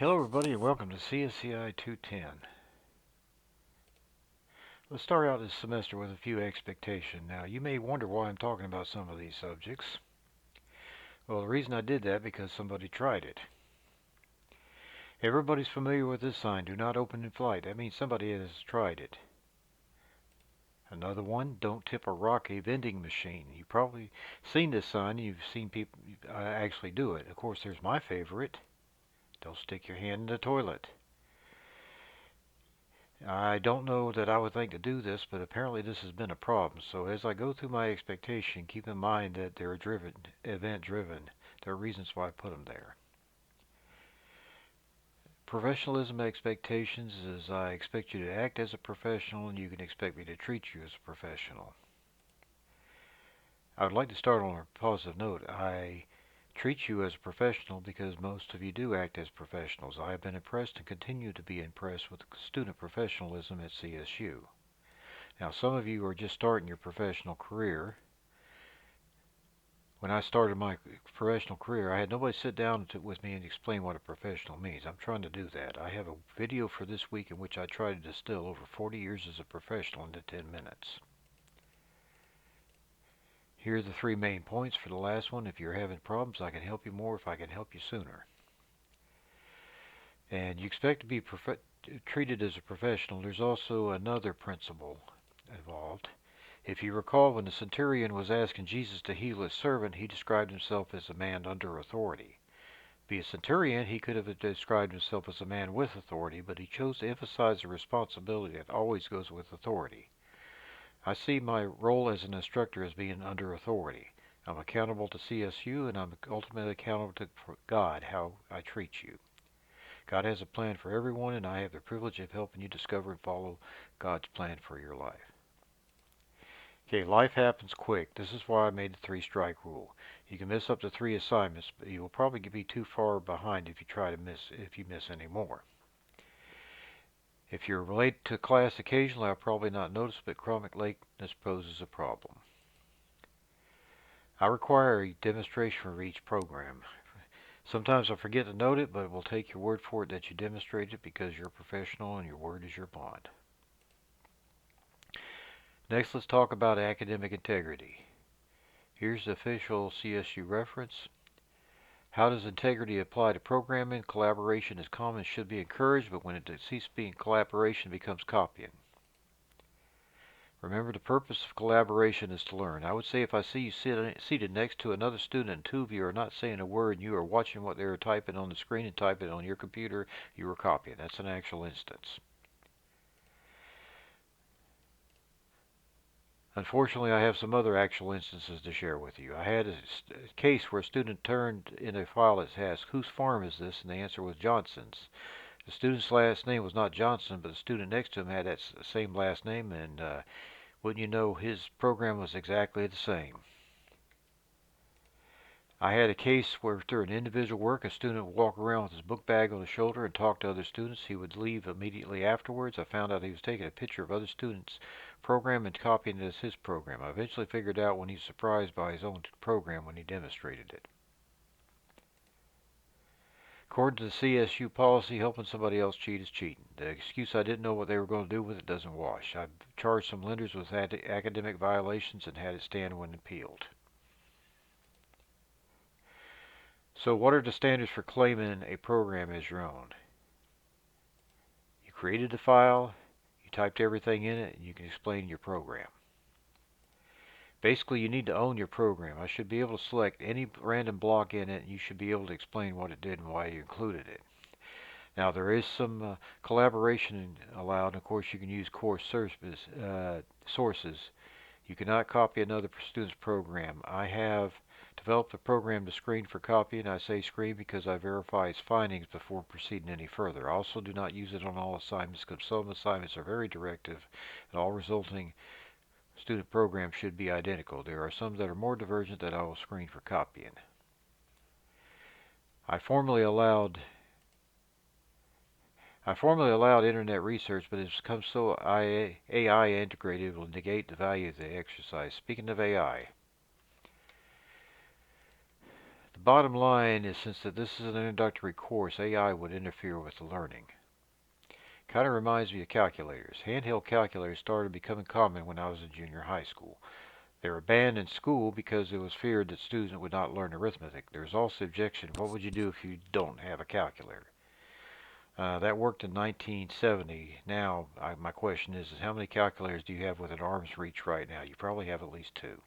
Hello everybody and welcome to Csci210. Let's start out this semester with a few expectations. Now you may wonder why I'm talking about some of these subjects. Well, the reason I did that because somebody tried it. Everybody's familiar with this sign, do not open in flight. That means somebody has tried it. Another one, don't tip a rock a vending machine. You've probably seen this sign, you've seen people actually do it. Of course, there's my favorite, don't stick your hand in the toilet. I don't know that I would think to do this, but apparently this has been a problem. So as I go through my expectation, keep in mind that they're event driven. There are reasons why I put them there. Professionalism expectations is I expect you to act as a professional and you can expect me to treat you as a professional. I would like to start on a positive note. I treat you as a professional because most of you do act as professionals. I have been impressed and continue to be impressed with student professionalism at CSU. Now, some of you are just starting your professional career. When I started my professional career, I had nobody sit down with me and explain what a professional means. I'm trying to do that. I have a video for this week in which I try to distill over 40 years as a professional into 10 minutes. Here are the three main points for the last one. If you're having problems, I can help you more if I can help you sooner. And you expect to be treated as a professional. There's also another principle involved. If you recall, when the centurion was asking Jesus to heal his servant, he described himself as a man under authority. Be a centurion, he could have described himself as a man with authority, but he chose to emphasize the responsibility that always goes with authority. I see my role as an instructor as being under authority. I'm accountable to CSU, and I'm ultimately accountable to God, how I treat you. God has a plan for everyone, and I have the privilege of helping you discover and follow God's plan for your life. Okay, life happens quick. This is why I made the 3-strike rule. You can miss up to 3 assignments, but you will probably be too far behind if you miss any more. If you're late to class occasionally, I'll probably not notice, but chronic lateness poses a problem. I require a demonstration for each program. Sometimes I forget to note it, but we'll take your word for it that you demonstrated it because you're a professional and your word is your bond. Next, let's talk about academic integrity. Here's the official CSU reference. How does integrity apply to programming? Collaboration is common and should be encouraged, but when it ceases being collaboration, it becomes copying. Remember, the purpose of collaboration is to learn. I would say if I see you seated next to another student and two of you are not saying a word and you are watching what they are typing on the screen and typing it on your computer, you are copying. That's an actual instance. Unfortunately, I have some other actual instances to share with you. I had a case where a student turned in a file that asked, whose farm is this? And the answer was Johnson's. The student's last name was not Johnson, but the student next to him had that same last name, and wouldn't you know, his program was exactly the same. I had a case where through an individual work, a student would walk around with his book bag on his shoulder and talk to other students. He would leave immediately afterwards. I found out he was taking a picture of other students' program and copying it as his program. I eventually figured out when he was surprised by his own program when he demonstrated it. According to the CSU policy, helping somebody else cheat is cheating. The excuse I didn't know what they were going to do with it doesn't wash. I've charged some lenders with academic violations and had it stand when appealed. So what are the standards for claiming a program as your own? You created the file, you typed everything in it, and you can explain your program. Basically, you need to own your program. I should be able to select any random block in it, and you should be able to explain what it did and why you included it. Now, there is some collaboration allowed, and of course you can use course sources. You cannot copy another student's program. I have developed a program to screen for copying. I say screen because I verify its findings before proceeding any further. I also do not use it on all assignments because some assignments are very directive and all resulting student programs should be identical. There are some that are more divergent that I will screen for copying. I formerly allowed internet research, but it's become so AI integrated it will negate the value of the exercise. Speaking of AI, the The bottom line is, since this is an introductory course, AI would interfere with the learning. Kind of reminds me of calculators. Handheld calculators started becoming common when I was in junior high school. They were banned in school because it was feared that students would not learn arithmetic. There was also objection, what would you do if you don't have a calculator? That worked in 1970. Now, my question is how many calculators do you have within arm's reach right now? You probably have at least two.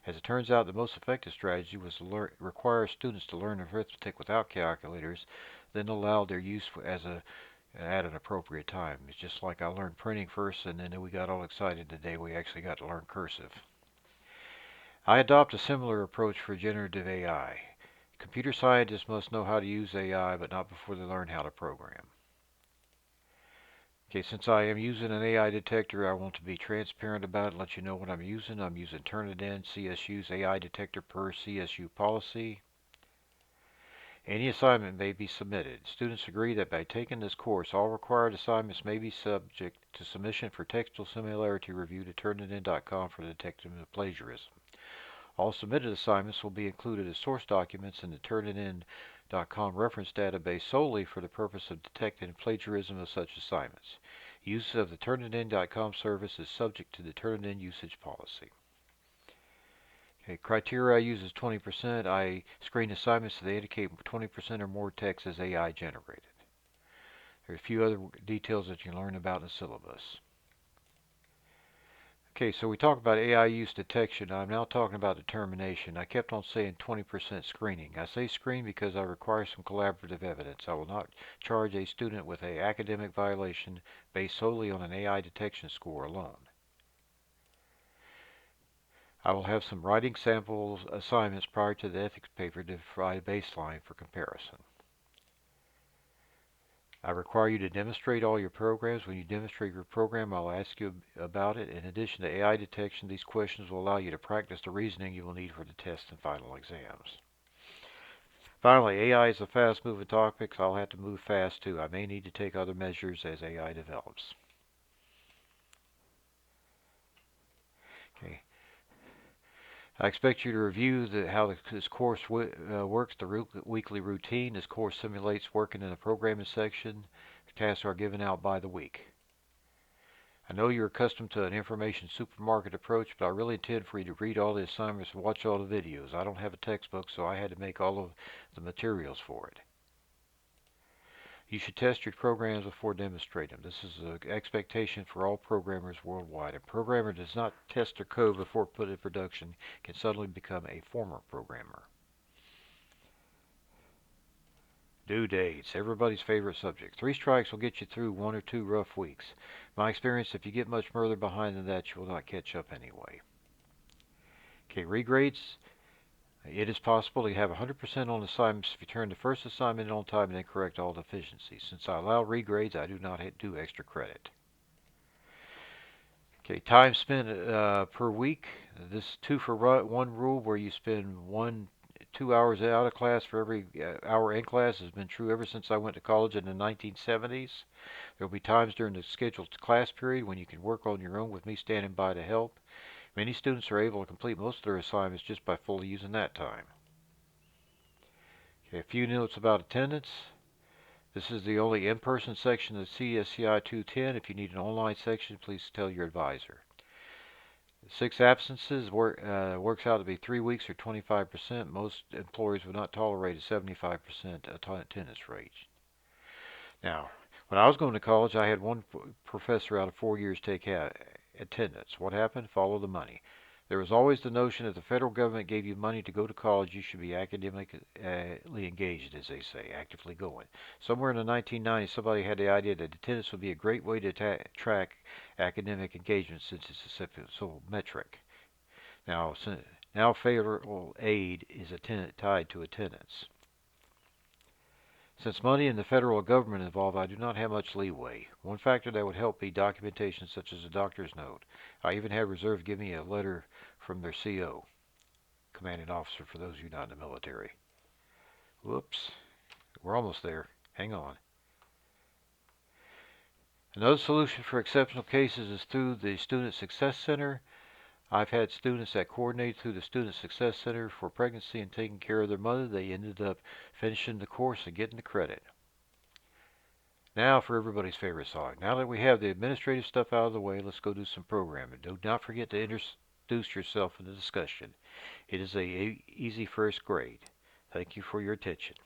As it turns out, the most effective strategy was to require students to learn arithmetic without calculators, then allow their use at an appropriate time. It's just like I learned printing first, and then we got all excited the day we actually got to learn cursive. I adopt a similar approach for generative AI. Computer scientists must know how to use AI, but not before they learn how to program. Okay, since I am using an AI detector, I want to be transparent about it and let you know what I'm using. I'm using Turnitin CSU's AI detector per CSU policy. Any assignment may be submitted. Students agree that by taking this course, all required assignments may be subject to submission for textual similarity review to Turnitin.com for the detection of plagiarism. All submitted assignments will be included as source documents in the Turnitin.com reference database solely for the purpose of detecting plagiarism of such assignments. Use of the Turnitin.com service is subject to the Turnitin usage policy. Okay, criteria I use is 20%. I screen assignments so they indicate 20% or more text as AI generated. There are a few other details that you learn about in the syllabus. Okay, so we talked about AI use detection. I'm now talking about determination. I kept on saying 20% screening. I say screen because I require some collaborative evidence. I will not charge a student with an academic violation based solely on an AI detection score alone. I will have some writing samples assignments prior to the ethics paper to provide a baseline for comparison. I require you to demonstrate all your programs. When you demonstrate your program, I'll ask you about it. In addition to AI detection, these questions will allow you to practice the reasoning you will need for the tests and final exams. Finally, AI is a fast-moving topic, so I'll have to move fast too. I may need to take other measures as AI develops. Okay. I expect you to review how this course works, the weekly routine. This course simulates working in the programming section. The tasks are given out by the week. I know you're accustomed to an information supermarket approach, but I really intend for you to read all the assignments and watch all the videos. I don't have a textbook, so I had to make all of the materials for it. You should test your programs before demonstrating them. This is an expectation for all programmers worldwide. A programmer does not test their code before put in production can suddenly become a former programmer. Due dates, everybody's favorite subject. 3 strikes will get you through 1 or 2 rough weeks. My experience, if you get much further behind than that, you will not catch up anyway. Okay, regrades. It is possible to have 100% on assignments if you turn the first assignment in on time and then correct all deficiencies. Since I allow regrades, I do not do extra credit. Okay, time spent per week. This 2-for-1 rule, where you spend 2 hours out of class for every hour in class, has been true ever since I went to college in the 1970s. There will be times during the scheduled class period when you can work on your own with me standing by to help. Many students are able to complete most of their assignments just by fully using that time. Okay, a few notes about attendance. This is the only in-person section of Csci210. If you need an online section, please tell your advisor. 6 absences works out to be 3 weeks or 25%. Most employers would not tolerate a 75% attendance rate. Now, when I was going to college, I had one professor out of 4 years take attendance. What happened? Follow the money. There was always the notion that the federal government gave you money to go to college, you should be academically engaged, as they say, actively going. Somewhere in the 1990s, somebody had the idea that attendance would be a great way to track academic engagement since it's a simple metric. Now federal aid is tied to attendance. Since money and the federal government involved, I do not have much leeway. One factor that would help be documentation such as a doctor's note. I even had reserve give me a letter from their CO, commanding officer, for those of you not in the military. Whoops, we're almost there. Hang on. Another solution for exceptional cases is through the Student Success Center. I've had students that coordinated through the Student Success Center for pregnancy and taking care of their mother. They ended up finishing the course and getting the credit. Now for everybody's favorite song. Now that we have the administrative stuff out of the way, let's go do some programming. Do not forget to introduce yourself in the discussion. It is a easy first grade. Thank you for your attention.